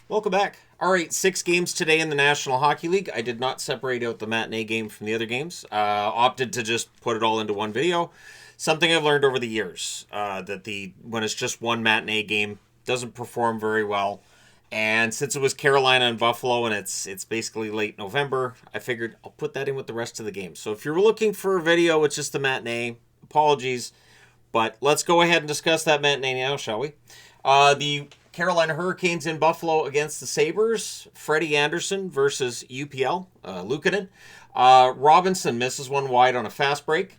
Welcome back. All right, 6 games today in the National Hockey League. I did not separate out the matinee game from the other games. Opted to just put it all into one video. Something I've learned over the years, that when it's just one matinee game, doesn't perform very well. And since it was Carolina and Buffalo and it's basically late November, I figured I'll put that in with the rest of the game. So if you're looking for a video, it's just the matinee. Apologies. But let's go ahead and discuss that matinee now, shall we? The Carolina Hurricanes in Buffalo against the Sabres. Freddie Anderson versus UPL, Luukkonen. Robinson misses one wide on a fast break.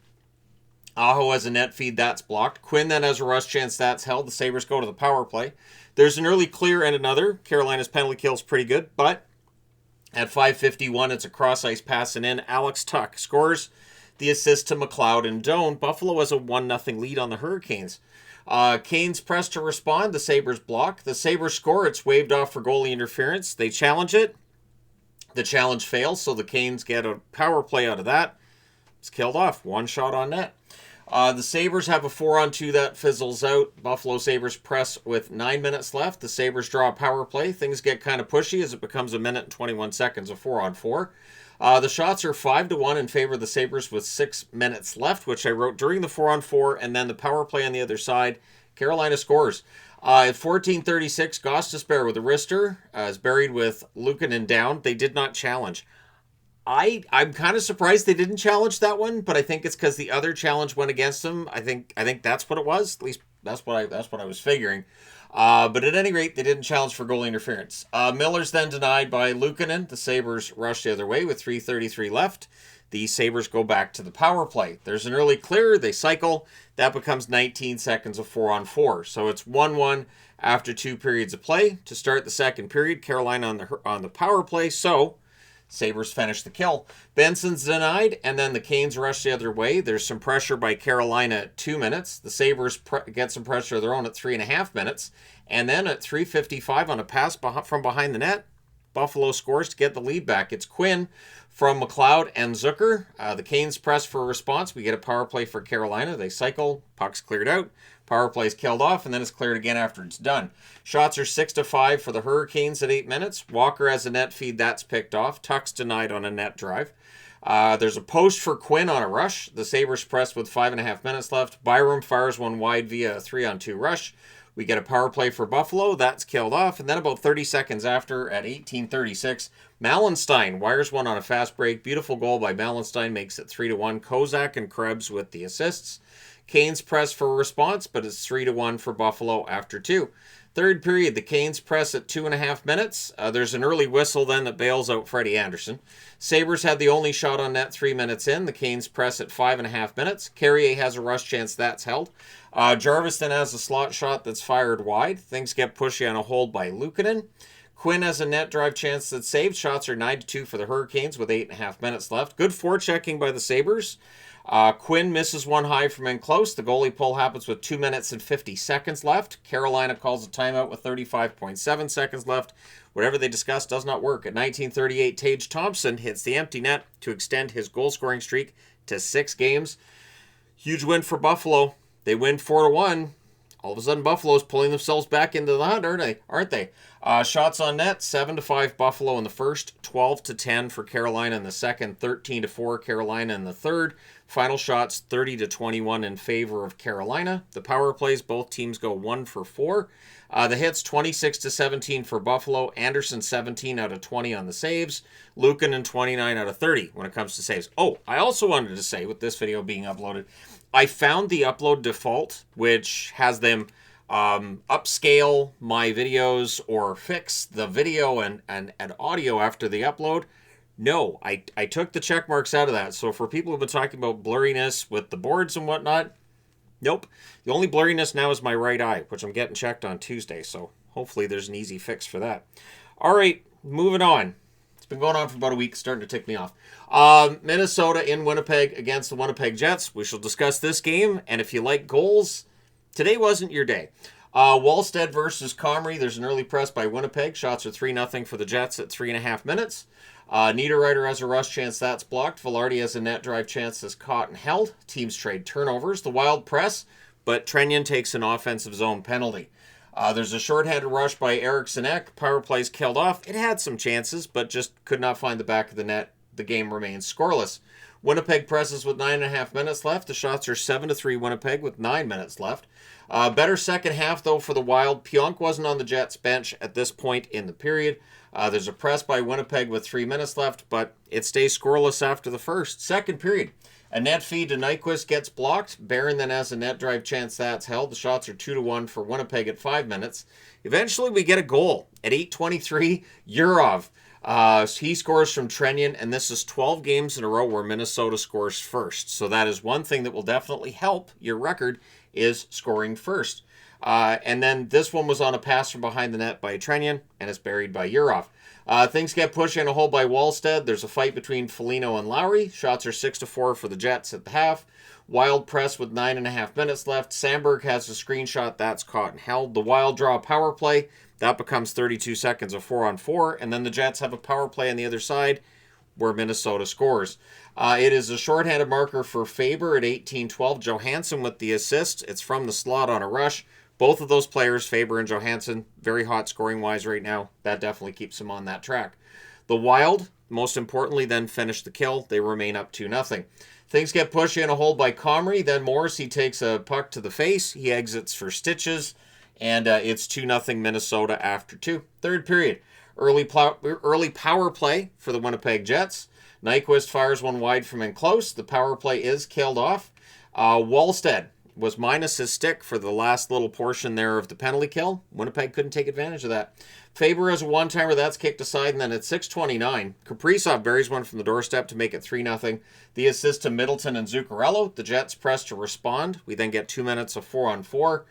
Aho has a net feed, that's blocked. Quinn then has a rush chance, that's held. The Sabres go to the power play. There's an early clear and another. Carolina's penalty kill's pretty good, but at 5:51, it's a cross-ice pass and in. Alex Tuch scores the assist to McLeod and Doan. Buffalo has a 1-0 lead on the Hurricanes. Canes press to respond. The Sabres block. The Sabres score. It's waved off for goalie interference. They challenge it. The challenge fails, so the Canes get a power play out of that. It's killed off. One shot on net. The Sabres have a 4-on-2 that fizzles out. Buffalo Sabres press with 9 minutes left. The Sabres draw a power play. Things get kind of pushy as it becomes a minute and 21 seconds of 4-on-4. The shots are 5-1 in favor of the Sabres with 6 minutes left, which I wrote during the 4-on-4, and then the power play on the other side. Carolina scores. At 14:36, Gostisbehere with a wrister is buried with Luukkonen down. They did not challenge. I'm kind of surprised they didn't challenge that one, but I think it's because the other challenge went against them. I think that's what it was. At least that's what I was figuring. But at any rate, they didn't challenge for goal interference. Miller's then denied by Luukkonen. The Sabres rush the other way with 3:33 left. The Sabres go back to the power play. There's an early clear. They cycle. That becomes 19 seconds of 4-on-4. So it's 1-1 after 2 periods of play. To start the second period, Carolina on the power play. So Sabres finish the kill. Benson's denied, and then the Canes rush the other way. There's some pressure by Carolina at 2 minutes. The Sabres get some pressure of their own at 3.5 minutes. And then at 3:55 on a pass from behind the net, Buffalo scores to get the lead back. It's Quinn from McLeod and Zucker. The Canes press for a response. We get a power play for Carolina. They cycle. Puck's cleared out. Power play's killed off, and then it's cleared again after it's done. Shots are 6-5 for the Hurricanes at 8 minutes. Walker has a net feed. That's picked off. Tuck's denied on a net drive. There's a post for Quinn on a rush. The Sabres press with 5.5 minutes left. Byram fires one wide via a 3-on-2 rush. We get a power play for Buffalo. That's killed off. And then about 30 seconds after, at 18:36, Mallenstein wires one on a fast break. Beautiful goal by Mallenstein makes it 3-1. Kozak and Krebs with the assists. Canes press for a response, but it's 3-1 for Buffalo after 2. Third period, the Canes press at 2.5 minutes. There's an early whistle then that bails out Freddie Anderson. Sabres had the only shot on net 3 minutes in. The Canes press at 5.5 minutes. Carrier has a rush chance, that's held. Jarvis then has a slot shot that's fired wide. Things get pushy on a hold by Luukkonen. Quinn has a net drive chance that's saved. Shots are 9-2 for the Hurricanes with 8.5 minutes left. Good forechecking by the Sabres. Quinn misses one high from in close. The goalie pull happens with 2 minutes and 50 seconds left. Carolina calls a timeout with 35.7 seconds left. Whatever they discussed does not work. At 19:38, Tage Thompson hits the empty net to extend his goal-scoring streak to 6 games. Huge win for Buffalo. They win 4-1. All of a sudden, Buffalo's pulling themselves back into the hunt, aren't they? Shots on net, 7-5 Buffalo in the first, 12-10 for Carolina in the second, 13-4 Carolina in the third. Final shots, 30-21 in favor of Carolina. The power plays, both teams go 1 for 4. The hits, 26-17 for Buffalo. Anderson, 17 out of 20 on the saves. Luukkonen, 29 out of 30 when it comes to saves. Oh, I also wanted to say, with this video being uploaded, I found the upload default, which has them upscale my videos or fix the video and audio after the upload. No, I took the check marks out of that. So for people who've been talking about blurriness with the boards and whatnot, nope. The only blurriness now is my right eye, which I'm getting checked on Tuesday. So hopefully there's an easy fix for that. All right, moving on. It's been going on for about a week, starting to tick me off. Minnesota in Winnipeg against the Winnipeg Jets. We shall discuss this game. And if you like goals, today wasn't your day. Wallstead versus Comrie. There's an early press by Winnipeg. Shots are 3-0 for the Jets at 3.5 minutes. Niederreiter has a rush chance that's blocked. Velarde has a net drive chance that's caught and held. Teams trade turnovers. The Wild press, but Trenyan takes an offensive zone penalty. There's a shorthanded rush by Eriksson Ek. Power plays killed off. It had some chances, but just could not find the back of the net. The game remains scoreless. Winnipeg presses with 9.5 minutes left. The shots are 7-3 Winnipeg with 9 minutes left. Better second half, though, for the Wild. Pionk wasn't on the Jets' bench at this point in the period. There's a press by Winnipeg with 3 minutes left, but it stays scoreless after the first. Second period. A net feed to Nyquist gets blocked. Barron then has a net drive chance that's held. The shots are 2-1 for Winnipeg at 5 minutes. Eventually, we get a goal at 8:23. Yurov. He scores from Trenyon, and this is 12 games in a row where Minnesota scores first. So that is one thing that will definitely help your record is scoring first. And then this one was on a pass from behind the net by Trenyon, and it's buried by Yurov. Things get pushed in a hole by Wallstead. There's a fight between Foligno and Lowry. Shots are 6-4 for the Jets at the half. Wild press with 9.5 minutes left. Sandberg has a screenshot that's caught and held. The Wild draw a power play. That becomes 32 seconds of 4-on-4. And then the Jets have a power play on the other side where Minnesota scores. It is a shorthanded marker for Faber at 18:12. Johansson with the assist. It's from the slot on a rush. Both of those players, Faber and Johansson, very hot scoring-wise right now. That definitely keeps them on that track. The Wild, most importantly, then finish the kill. They remain up 2-0. Things get pushed in a hole by Comrie. Then Morrissey takes a puck to the face. He exits for stitches. And it's 2-0 Minnesota after 2. Third period. Early power play for the Winnipeg Jets. Nyquist fires one wide from in close. The power play is killed off. Wallstead was minus his stick for the last little portion there of the penalty kill. Winnipeg couldn't take advantage of that. Faber has a one-timer. That's kicked aside. And then at 6:29, Kaprizov buries one from the doorstep to make it 3-0. The assist to Middleton and Zuccarello. The Jets press to respond. We then get 2 minutes of 4-on-4.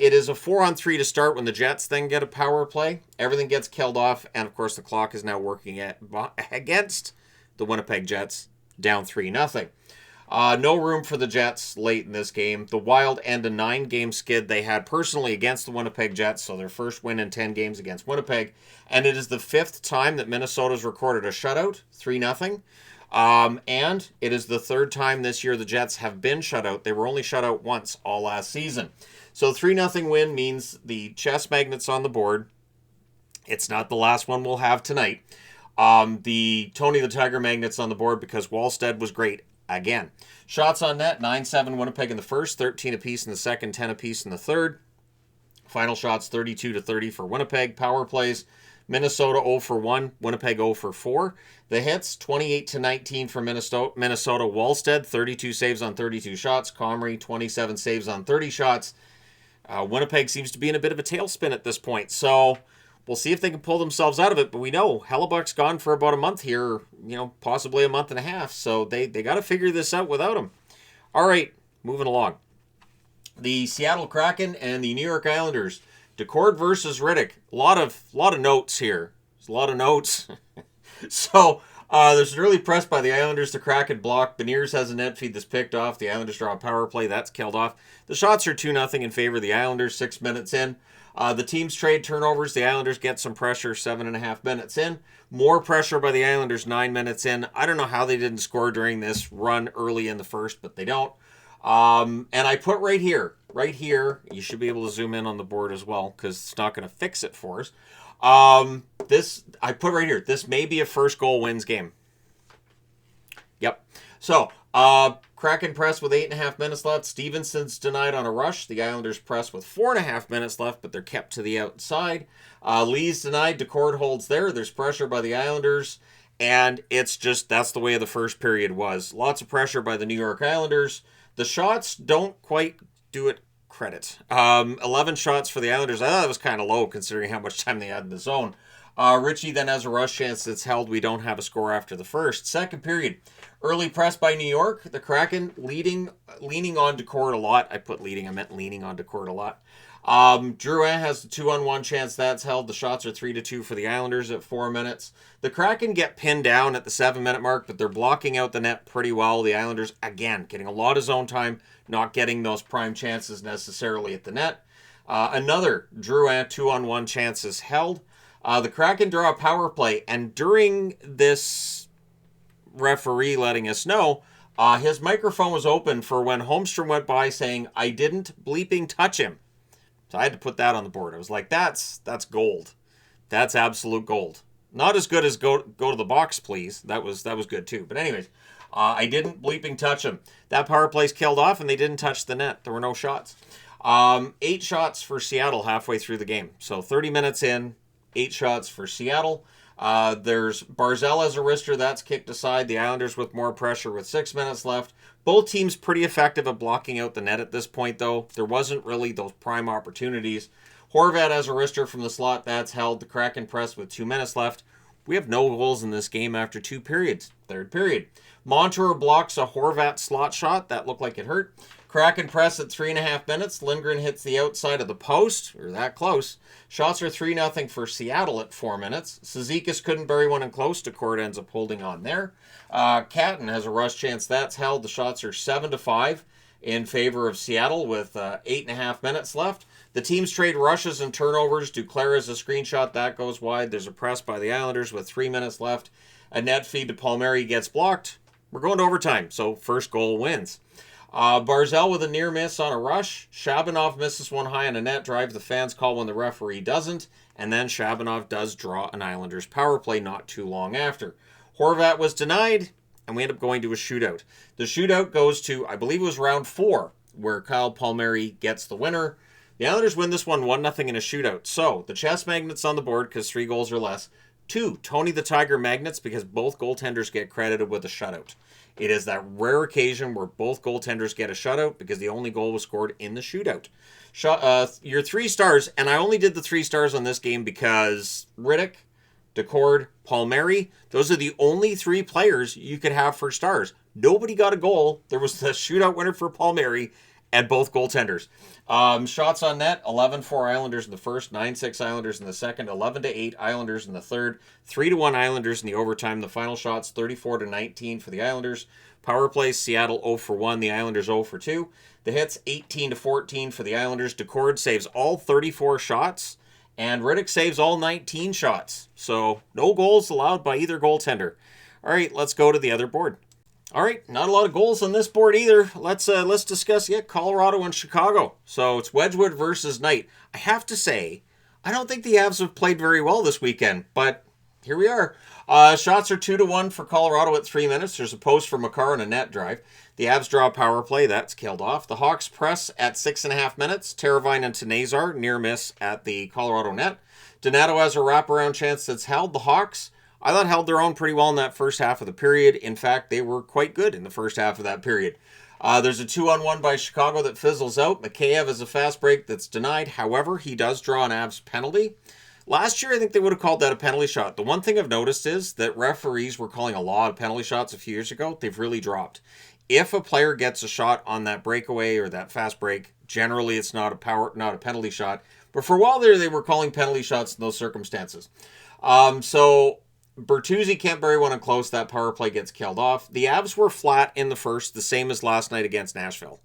It is a 4-on-3 to start when the Jets then get a power play. Everything gets killed off. And, of course, the clock is now working against the Winnipeg Jets, down 3-0. No room for the Jets late in this game. The Wild end a 9-game skid they had personally against the Winnipeg Jets, so their first win in 10 games against Winnipeg. And it is the 5th time that Minnesota's recorded a shutout, 3-0. And it is the 3rd time this year the Jets have been shut out. They were only shut out once all last season. So 3-0 win means the chess magnet's on the board. It's not the last one we'll have tonight. The Tony the Tiger magnet's on the board because Wallstead was great again. Shots on net, 9-7 Winnipeg in the first, 13 apiece in the second, 10 apiece in the third. Final shots, 32-30 for Winnipeg. Power plays, Minnesota 0-1, Winnipeg 0-4. The hits, 28-19 for Minnesota. Wallstead, 32 saves on 32 shots. Comrie, 27 saves on 30 shots. Winnipeg seems to be in a bit of a tailspin at this point, so we'll see if they can pull themselves out of it. But we know Hellebuck's gone for about a month here, possibly a month and a half, so they got to figure this out without him. All right, moving along. The Seattle Kraken and the New York Islanders. Decord versus Riddick. A lot of notes here. There's a lot of notes. So there's an early press by the Islanders. The Kraken block. Beniers has a net feed that's picked off. The Islanders draw a power play. That's killed off. The shots are 2-0 in favor of the Islanders, 6 minutes in. The teams trade turnovers. The Islanders get some pressure 7.5 minutes in. More pressure by the Islanders 9 minutes in. I don't know how they didn't score during this run early in the first, but they don't. And I put right here, you should be able to zoom in on the board as well because it's not going to fix it for us. I put right here, this may be a first goal wins game. Yep. So, Kraken press with 8.5 minutes left. Stevenson's denied on a rush. The Islanders press with 4.5 minutes left, but they're kept to the outside. Lee's denied. Decord holds there. There's pressure by the Islanders. And it's just, that's the way the first period was. Lots of pressure by the New York Islanders. The shots don't quite do it credit. 11 shots for the Islanders. I thought that was kind of low considering how much time they had in the zone. Ritchie then has a rush chance that's held. We don't have a score after the first. Second period. Early press by New York. The Kraken leaning on Decord a lot. I put leading. I meant leaning on Decord a lot. Drouin has the 2-on-1 chance that's held. The shots are 3-2 for the Islanders at 4 minutes. The Kraken get pinned down at the 7-minute mark, but they're blocking out the net pretty well. The Islanders, again, getting a lot of zone time, not getting those prime chances necessarily at the net. Another Drouin 2-on-1 chance is held. The Kraken draw a power play, and during this referee letting us know, his microphone was open for when Holmstrom went by saying, "I didn't bleeping touch him." So I had to put that on the board. I was like, that's gold. That's absolute gold. Not as good as go to the box, please. That was good too. But anyways, I didn't bleeping touch them. That power play's killed off, and they didn't touch the net. There were no shots. 8 shots for Seattle halfway through the game. So 30 minutes in, 8 shots for Seattle. There's Barzal as a wrister. That's kicked aside. The Islanders with more pressure with 6 minutes left. Both teams pretty effective at blocking out the net at this point, though. There wasn't really those prime opportunities. Horvat as a wrister from the slot. That's held. The Kraken press with 2 minutes left. We have no goals in this game after 2 periods. Third period. Montour blocks a Horvat slot shot. That looked like it hurt. Kraken press at 3.5 minutes. Lindgren hits the outside of the post. Or that close. Shots are 3-0 for Seattle at 4 minutes. Cizikas couldn't bury one in close. Decord ends up holding on there. Catton has a rush chance. That's held. The shots are 7-5 in favor of Seattle with 8.5 minutes left. The teams trade rushes and turnovers. Duclair has a screenshot. That goes wide. There's a press by the Islanders with 3 minutes left. A net feed to Palmieri gets blocked. We're going to overtime, so first goal wins. Barzal with a near miss on a rush. Shabanov misses one high on a net drive. The fans call when the referee doesn't. And then Shabanov does draw an Islanders power play not too long after. Horvat was denied, and we end up going to a shootout. The shootout goes to, I believe it was round 4, where Kyle Palmieri gets the winner. The Islanders win this one 1-0 in a shootout. So, the chess magnets on the board because 3 goals or less. 2, Tony the Tiger magnets because both goaltenders get credited with a shutout. It is that rare occasion where both goaltenders get a shutout because the only goal was scored in the shootout. Your 3 stars, and I only did the 3 stars on this game because Riddick, Decord, Palmieri, those are the only 3 players you could have for stars. Nobody got a goal. There was the shootout winner for Palmieri and both goaltenders. Shots on net, 11-4 Islanders in the first, 9-6 Islanders in the second, 11-8 Islanders in the third, 3-1 Islanders in the overtime. The final shots, 34-19 for the Islanders. Power plays, Seattle 0-1, the Islanders 0-2. The hits, 18-14 for the Islanders. Decord saves all 34 shots, and Riddick saves all 19 shots. So, no goals allowed by either goaltender. All right, let's go to the other board. All right, not a lot of goals on this board either. Let's discuss Colorado and Chicago. So it's Wedgwood versus Knight. I have to say, I don't think the Avs have played very well this weekend, but here we are. Shots are 2-1 for Colorado at 3 minutes. There's a post for Makar and a net drive. The Avs draw a power play. That's killed off. The Hawks press at 6.5 minutes. Teravine and Tenazar near miss at the Colorado net. Donato has a wraparound chance that's held. The Hawks, I thought, held their own pretty well in that first half of the period. In fact, they were quite good in the first half of that period. There's a 2-on-1 by Chicago that fizzles out. Mikheyev is a fast break that's denied. However, he does draw an Avs penalty. Last year, I think they would have called that a penalty shot. The one thing I've noticed is that referees were calling a lot of penalty shots a few years ago. They've really dropped. If a player gets a shot on that breakaway or that fast break, generally it's not a penalty shot. But for a while there, they were calling penalty shots in those circumstances. So Bertuzzi can't bury one in close. That power play gets killed off. The Avs were flat in the first, the same as last night against Nashville.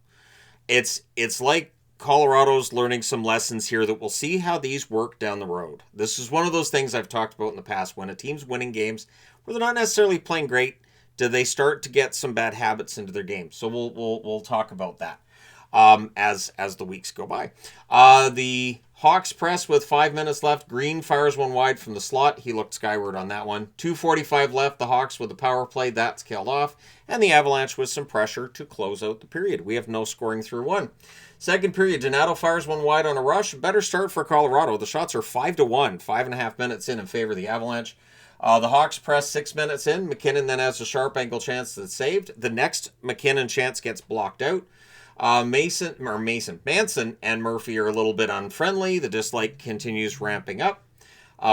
It's like Colorado's learning some lessons here that we'll see how these work down the road. This is one of those things I've talked about in the past. When a team's winning games where they're not necessarily playing great, do they start to get some bad habits into their game? So we'll talk about that as the weeks go by. The Hawks press with 5 minutes left. Green fires one wide from the slot. He looked skyward on that one. 2:45 left. The Hawks with the power play. That's killed off. And the Avalanche with some pressure to close out the period. We have no scoring through one. Second period, Donato fires one wide on a rush. Better start for Colorado. The shots are 5-1. 5.5 minutes in favor of the Avalanche. The Hawks press 6 minutes in. McKinnon then has a sharp angle chance that's saved. The next McKinnon chance gets blocked out. Manson and Murphy are a little bit unfriendly. The dislike continues ramping up.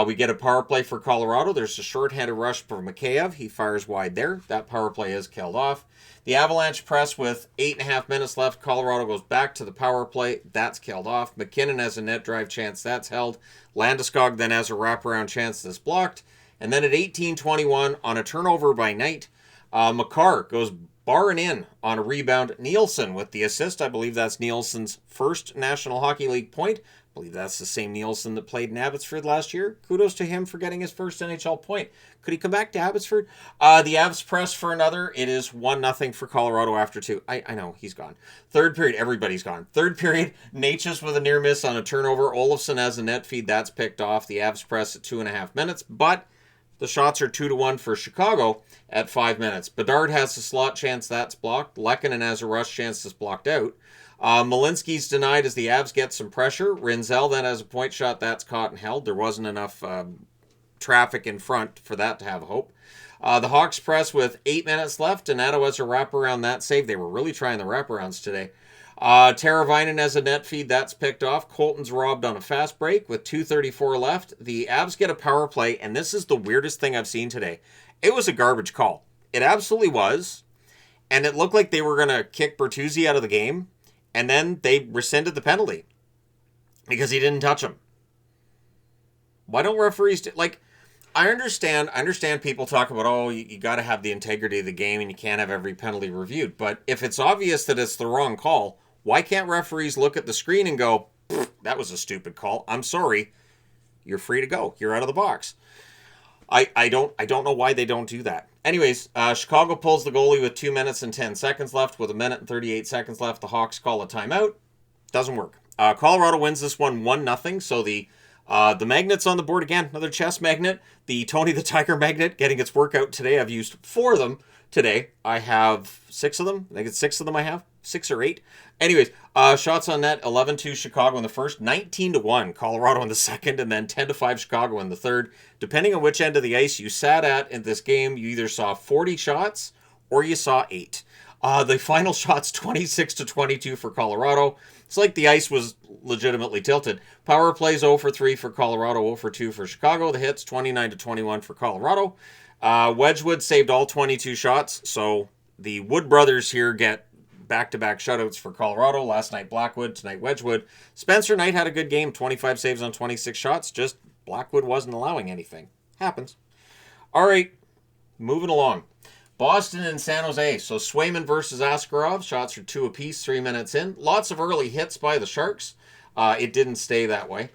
We get a power play for Colorado. There's a short-handed rush for Mikheyev. He fires wide there. That power play is killed off. The Avalanche press with 8.5 minutes left. Colorado goes back to the power play. That's killed off. McKinnon has a net drive chance. That's held. Landeskog then has a wraparound chance that's blocked. And then at 18:21 on a turnover by Knight, Makar goes barring in on a rebound. Nielsen with the assist. I believe that's Nielsen's first National Hockey League point. believe that's the same Nielsen that played in Abbotsford last year. Kudos to him for getting his first NHL point. Could he come back to Abbotsford? The Avs press for another. It is 1-0 for Colorado after 2. I know, he's gone. Third period, everybody's gone. Third period, Natchez with a near miss on a turnover. Olofsson has a net feed. That's picked off. The Avs press at 2.5 minutes, but the shots are 2-1 for Chicago at 5 minutes. Bedard has a slot chance. That's blocked. Lehkonen has a rush chance that's blocked out. Malinsky's denied as the Avs get some pressure. Rinzel then has a point shot that's caught and held. There wasn't enough traffic in front for that to have hope. The Hawks press with 8 minutes left. Donato has a wraparound that save. They were really trying the wraparounds today. Teravainen has a net feed. That's picked off. Colton's robbed on a fast break with 2:34 left. The Avs get a power play, and this is the weirdest thing I've seen today. It was a garbage call. It absolutely was. And it looked like they were going to kick Bertuzzi out of the game. And then they rescinded the penalty because he didn't touch him. Why don't referees do, like, I understand people talk about, oh, you got to have the integrity of the game and you can't have every penalty reviewed. But if it's obvious that it's the wrong call, why can't referees look at the screen and go, that was a stupid call. I'm sorry. You're free to go. You're out of the box. I don't know why they don't do that. Anyways, Chicago pulls the goalie with 2 minutes and 10 seconds left. With 1 minute and 38 seconds left, the Hawks call a timeout. Doesn't work. Colorado wins this one 1-0. So the magnet's on the board again. Another chess magnet. The Tony the Tiger magnet getting its workout today. I've used 4 of them today. I have 6 of them. I think it's 6 of them I have. 6 or 8. Anyways, shots on net, 11-2 Chicago in the first, 19-1 Colorado in the second, and then 10-5 Chicago in the third. Depending on which end of the ice you sat at in this game, you either saw 40 shots or you saw 8. The final shots, 26-22 for Colorado. It's like the ice was legitimately tilted. Power plays 0 for 3 for Colorado, 0 for 2 for Chicago. The hits, 29-21 for Colorado. Wedgwood saved all 22 shots, so the Wood brothers here get back-to-back shutouts for Colorado. Last night, Blackwood. Tonight, Wedgwood. Spencer Knight had a good game. 25 saves on 26 shots. Just Blackwood wasn't allowing anything. Happens. All right, moving along. Boston and San Jose. So Swayman versus Askarov. Shots are 2 apiece, 3 minutes in. Lots of early hits by the Sharks. It didn't stay that way.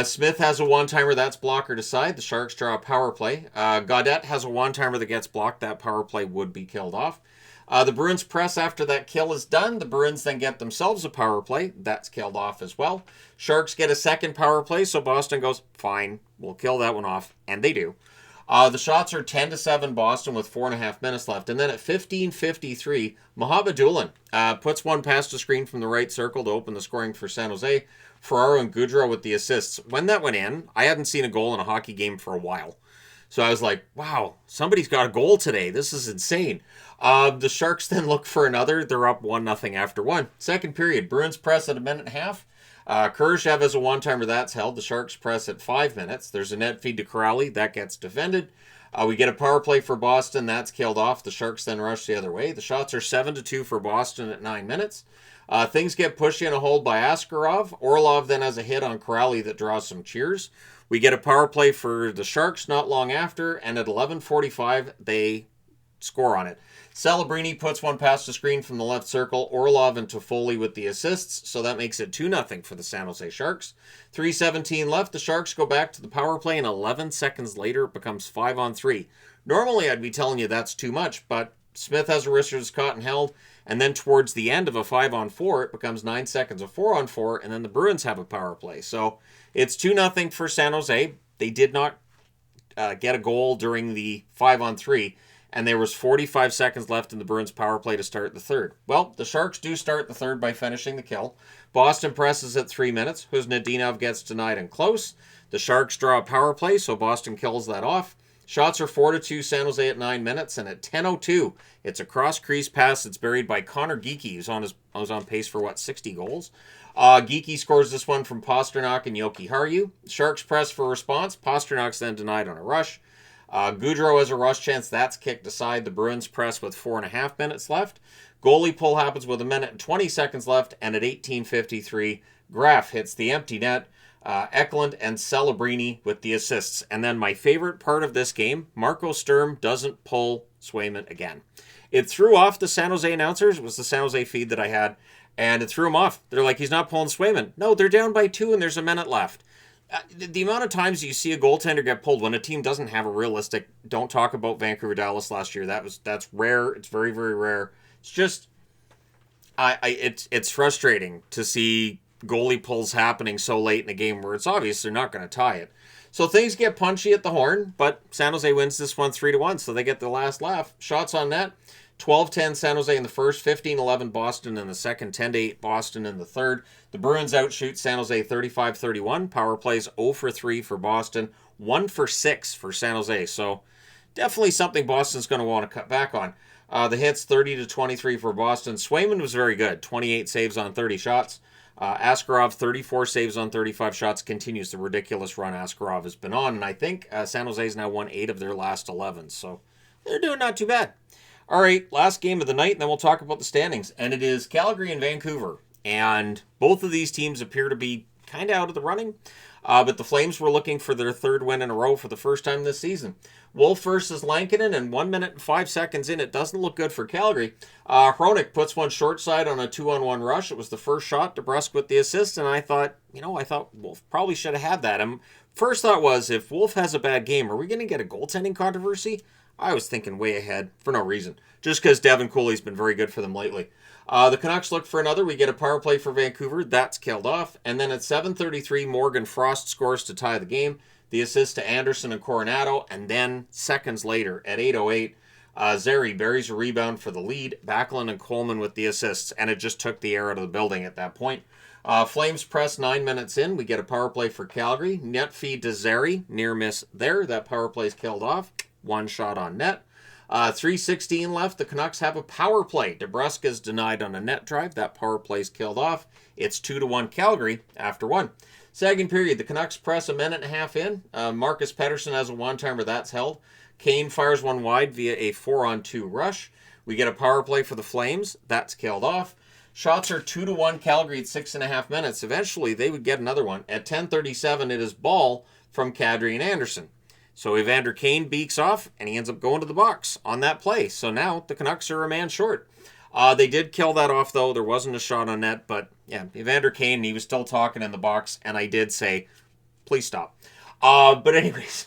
Smith has a one-timer. That's blocker to side. The Sharks draw a power play. Gaudette has a one-timer that gets blocked. That power play would be killed off. The Bruins press after that kill is done. The Bruins then get themselves a power play. That's killed off as well. Sharks get a second power play, so Boston goes, fine, we'll kill that one off. And they do. The shots are 10-7 Boston with 4.5 minutes left. And then at 15:53, Mohamedulin puts one past the screen from the right circle to open the scoring for San Jose. Ferraro and Goudreau with the assists. When that went in, I hadn't seen a goal in a hockey game for a while. So I was like, wow, somebody's got a goal today. This is insane. The Sharks then look for another. They're up 1-0 after 1. Second period, Bruins press at 1.5 minutes. Kurashev has a one-timer. That's held. The Sharks press at 5 minutes. There's a net feed to Corrali. That gets defended. We get a power play for Boston. That's killed off. The Sharks then rush the other way. The shots are 7-2 for Boston at 9 minutes. Things get pushed in a hold by Askarov. Orlov then has a hit on Corrali that draws some cheers. We get a power play for the Sharks not long after, and at 11:45, they score on it. Celebrini puts one past the screen from the left circle. Orlov and Toffoli with the assists, so that makes it 2-0 for the San Jose Sharks. 3:17 left. The Sharks go back to the power play, and 11 seconds later, it becomes 5-on-3. Normally, I'd be telling you that's too much, but Smith has a wrister that's caught and held, and then towards the end of a 5-on-4, it becomes 9 seconds of 4-on-4, and then the Bruins have a power play. So it's 2-0 for San Jose. They did not get a goal during the 5-on-3, and there was 45 seconds left in the Bruins power play to start the third. Well, the Sharks do start the third by finishing the kill. Boston presses at 3 minutes. Kuznetsov gets denied and close. The Sharks draw a power play, so Boston kills that off. Shots are 4-2 San Jose at 9 minutes, and at 10:02, it's a cross-crease pass that's buried by Connor Geekie, who's on pace for, 60 goals. Geekie scores this one from Pasternak and Yoki Haru. Sharks press for response. Pasternak's then denied on a rush. Goudreau has a rush chance. That's kicked aside. The Bruins press with 4.5 minutes left. Goalie pull happens with 1 minute and 20 seconds left, and at 18:53, Graf hits the empty net. Eklund and Celebrini with the assists. And then my favorite part of this game, Marco Sturm doesn't pull Swayman again. It threw off the San Jose announcers. It was the San Jose feed that I had. And it threw him off. They're like, he's not pulling Swayman. No, they're down by 2 and there's a minute left. The amount of times you see a goaltender get pulled when a team doesn't have a realistic, don't talk about Vancouver Dallas last year. That's rare. It's very, very rare. It's just it's frustrating to see goalie pulls happening so late in the game where it's obvious they're not going to tie it. So things get punchy at the horn, but San Jose wins this one 3-1, so they get the last laugh. Shots on net, 12-10 San Jose in the first, 15-11 Boston in the second, 10-8 Boston in the third. The Bruins outshoot San Jose 35-31. Power plays 0 for 3 for Boston, 1 for 6 for San Jose. So definitely something Boston's going to want to cut back on. The hits 30-23 for Boston. Swayman was very good, 28 saves on 30 shots. Askarov, 34 saves on 35 shots, continues the ridiculous run Askarov has been on. And I think San Jose's now won 8 of their last 11. So they're doing not too bad. All right, last game of the night, and then we'll talk about the standings. And it is Calgary and Vancouver. And both of these teams appear to be kind of out of the running. But the Flames were looking for their third win in a row for the first time this season. Wolf versus Lankinen, and 1 minute and 5 seconds in, it doesn't look good for Calgary. Hronek puts one short side on a 2-on-1 rush. It was the first shot. DeBrusk with the assist, and I thought Wolf probably should have had that. First thought was, if Wolf has a bad game, are we going to get a goaltending controversy? I was thinking way ahead for no reason, just because Devin Cooley's been very good for them lately. The Canucks look for another. We get a power play for Vancouver. That's killed off. And then at 7:33, Morgan Frost scores to tie the game. The assist to Anderson and Coronado. And then seconds later, at 8:08, Zary buries a rebound for the lead. Backlund and Coleman with the assists. And it just took the air out of the building at that point. Flames press 9 minutes in. We get a power play for Calgary. Net feed to Zary. Near miss there. That power play's killed off. One shot on net. 3:16 left. The Canucks have a power play. DeBrusk is denied on a net drive. That power play's killed off. It's 2-1 Calgary after 1. Second period, the Canucks press a minute and a half in. Marcus Pettersson has a one-timer. That's held. Kane fires one wide via a 4-on-2 rush. We get a power play for the Flames. That's killed off. Shots are 2-1 Calgary at 6.5 minutes. Eventually, they would get another one. At 10:37, it is ball from Kadri and Anderson. So Evander Kane beaks off, and he ends up going to the box on that play. So now the Canucks are a man short. They did kill that off, though. There wasn't a shot on net, but yeah, Evander Kane, he was still talking in the box, and I did say, please stop. But anyways,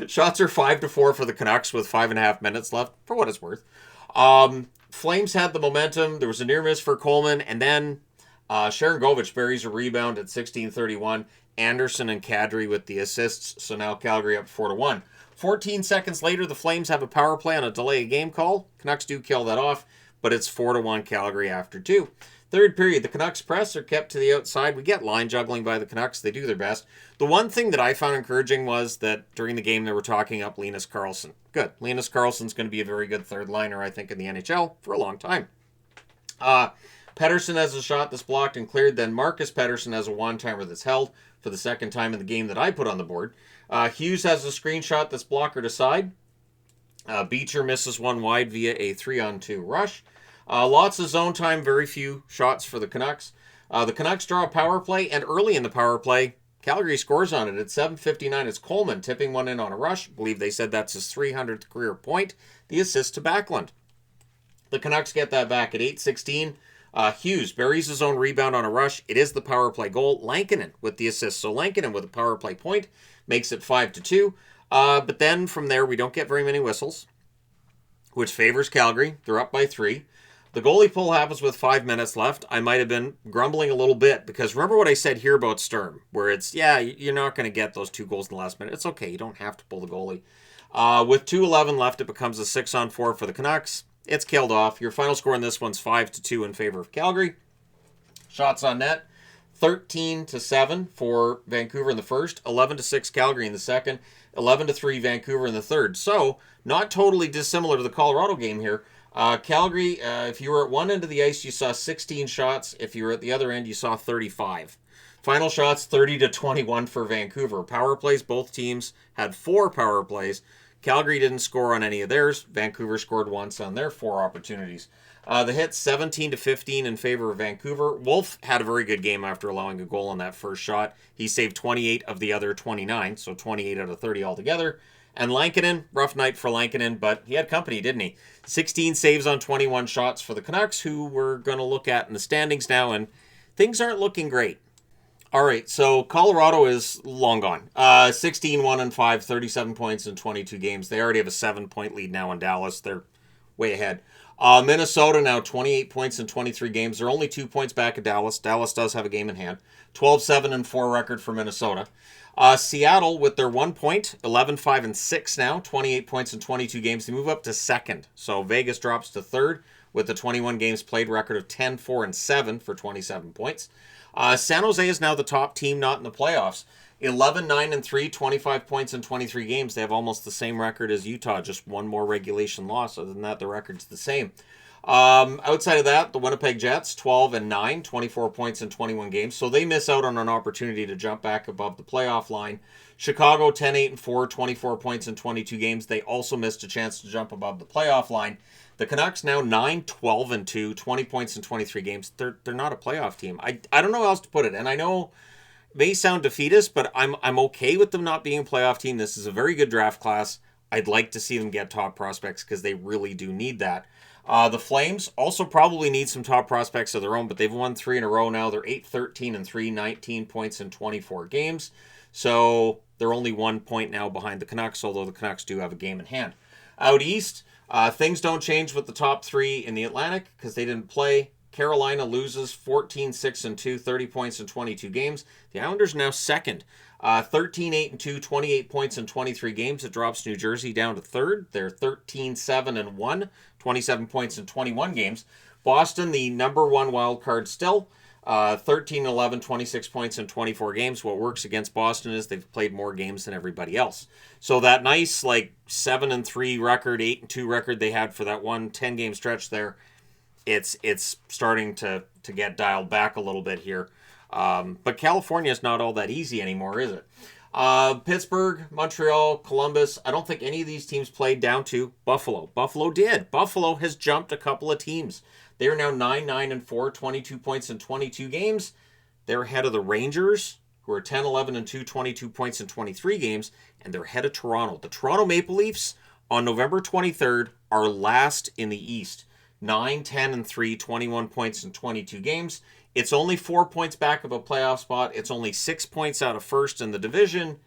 shots are 5-4 for the Canucks with 5.5 minutes left, for what it's worth. Flames had the momentum. There was a near miss for Coleman, and then Sharon Govich buries a rebound at 16:31. Anderson and Kadri with the assists, so now Calgary up 4-1. 14 seconds later, the Flames have a power play on a delay of game call. Canucks do kill that off, but it's 4-1 Calgary after 2. Third period, the Canucks press are kept to the outside. We get line juggling by the Canucks. They do their best. The one thing that I found encouraging was that during the game they were talking up Linus Karlsson. Good. Linus Karlsson's going to be a very good third liner, I think, in the NHL for a long time. Pettersson has a shot that's blocked and cleared. Then Marcus Pettersson has a one-timer that's held for the second time in the game that I put on the board. Hughes has a screenshot that's blockered aside. Beecher misses one wide via a 3-on-2 rush. Lots of zone time, very few shots for the Canucks. The Canucks draw a power play, and early in the power play, Calgary scores on it. At 7:59, it's Coleman tipping one in on a rush. I believe they said that's his 300th career point. The assist to Backlund. The Canucks get that back at 8:16. Hughes buries his own rebound on a rush. It is the power play goal. Lankinen with the assist. So Lankinen with a power play point makes it 5-2. But then from there, we don't get very many whistles, which favors Calgary. They're up by 3. The goalie pull happens with 5 minutes left. I might have been grumbling a little bit because remember what I said here about Sturm, where it's, you're not going to get those 2 goals in the last minute. It's okay. You don't have to pull the goalie. With 2:11 left, it becomes a 6-on-4 for the Canucks. It's killed off. Your final score in this one's 5-2 in favor of Calgary. Shots on net, 13-7 for Vancouver in the first, 11-6 Calgary in the second, 11-3 Vancouver in the third. So, not totally dissimilar to the Colorado game here. Calgary, if you were at one end of the ice, you saw 16 shots. If you were at the other end, you saw 35. Final shots, 30-21 for Vancouver. Power plays, both teams had 4 power plays. Calgary didn't score on any of theirs. Vancouver scored once on their 4 opportunities. The hit 17-15 in favor of Vancouver. Wolf had a very good game after allowing a goal on that first shot. He saved 28 of the other 29, so 28 out of 30 altogether. And Lankinen, rough night for Lankinen, but he had company, didn't he? 16 saves on 21 shots for the Canucks, who we're going to look at in the standings now, and things aren't looking great. All right, so Colorado is long gone. 16-1-5, 37 points in 22 games. They already have a 7-point lead now on Dallas. They're way ahead. Minnesota now 28 points in 23 games. They're only 2 points back of Dallas. Dallas does have a game in hand. 12-7-4 record for Minnesota. Seattle with their 1 point, 11-5-6 now, 28 points in 22 games. They move up to second. So Vegas drops to third with the 21 games played record of 10-4-7 for 27 points. San Jose is now the top team not in the playoffs. 11-9-3, 25 points in 23 games. They have almost the same record as Utah, just one more regulation loss. Other than that, the record's the same. Outside of that, the Winnipeg Jets, 12-9, 24 points in 21 games. So they miss out on an opportunity to jump back above the playoff line. Chicago, 10-8-4, 24 points in 22 games. They also missed a chance to jump above the playoff line. The Canucks now 9-12-2, 20 points in 23 games. They're not a playoff team. I don't know how else to put it. And I know it may sound defeatist, but I'm okay with them not being a playoff team. This is a very good draft class. I'd like to see them get top prospects because they really do need that. The Flames also probably need some top prospects of their own, but they've won 3 in a row now. They're 8-13-3, 19 points in 24 games. So they're only 1 point now behind the Canucks, although the Canucks do have a game in hand. Out east, things don't change with the top 3 in the Atlantic because they didn't play. Carolina loses 14-6-2, 30 points in 22 games. The Islanders now second. 13-8-2, 28 points in 23 games. It drops New Jersey down to third. They're 13-7-1, 27 points in 21 games. Boston, the number 1 wild card still. 13-11, 26 points in 24 games. What works against Boston is they've played more games than everybody else. So that nice 7-3 record, 8-2 record they had for that 10-game stretch there, it's starting to get dialed back a little bit here. But California is not all that easy anymore, is it? Pittsburgh, Montreal, Columbus. I don't think any of these teams played down to Buffalo. Buffalo did. Buffalo has jumped a couple of teams. They are now 9-9-4, 22 points in 22 games. They're ahead of the Rangers, who are 10-11-2, 22 points in 23 games, and they're ahead of Toronto. The Toronto Maple Leafs on November 23rd are last in the East. 9-10-3, 21 points in 22 games. It's only 4 points back of a playoff spot. It's only 6 points out of first in the division,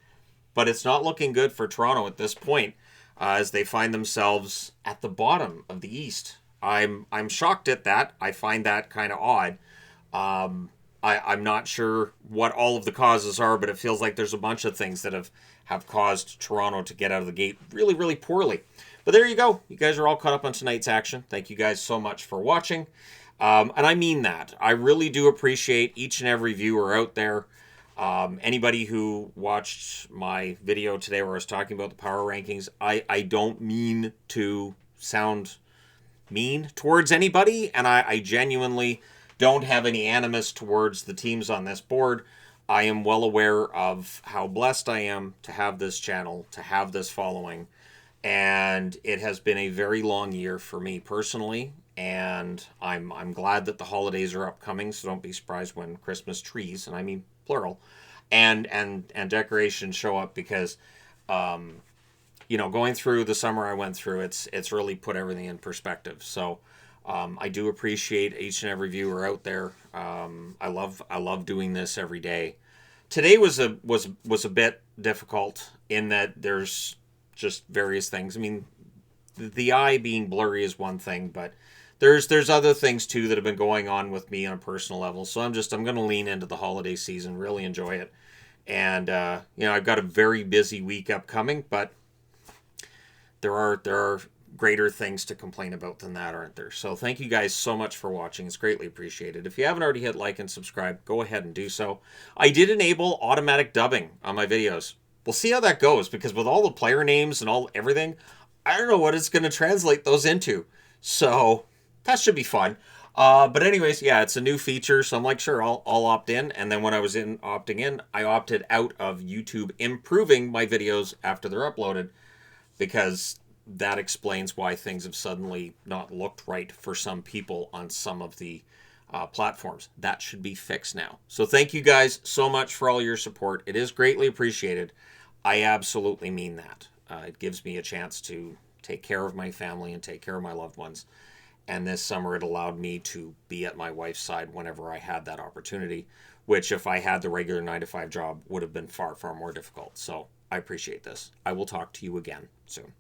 but it's not looking good for Toronto at this point as they find themselves at the bottom of the East. I'm shocked at that. I find that kind of odd. I'm not sure what all of the causes are, but it feels like there's a bunch of things that have caused Toronto to get out of the gate really, really poorly. But there you go. You guys are all caught up on tonight's action. Thank you guys so much for watching. And I mean that. I really do appreciate each and every viewer out there. Anybody who watched my video today where I was talking about the power rankings, I don't mean to sound mean towards anybody, and I genuinely don't have any animus towards the teams on this board. I am well aware of how blessed I am to have this channel, to have this following, and it has been a very long year for me personally, and I'm glad that the holidays are upcoming, so don't be surprised when Christmas trees, and I mean plural, and decorations show up because going through the summer I went through, it's really put everything in perspective. So I do appreciate each and every viewer out there. I love doing this every day. Today was a bit difficult in that there's just various things. I mean, the eye being blurry is one thing, but there's other things too that have been going on with me on a personal level. So I'm going to lean into the holiday season, really enjoy it. And I've got a very busy week upcoming, but there are greater things to complain about than that, aren't there? So thank you guys so much for watching. It's greatly appreciated. If you haven't already hit like and subscribe, go ahead and do so. I did enable automatic dubbing on my videos. We'll see how that goes, because with all the player names and everything, I don't know what it's going to translate those into. So that should be fun. But anyways, yeah, it's a new feature, so I'm like, sure, I'll opt in. And then when I was opting in, I opted out of YouTube improving my videos after they're uploaded. because that explains why things have suddenly not looked right for some people on some of the platforms. That should be fixed now. So thank you guys so much for all your support. It is greatly appreciated. I absolutely mean that. It gives me a chance to take care of my family and take care of my loved ones. And this summer, it allowed me to be at my wife's side whenever I had that opportunity, which if I had the regular 9-to-5 job would have been far, far more difficult. So I appreciate this. I will talk to you again soon.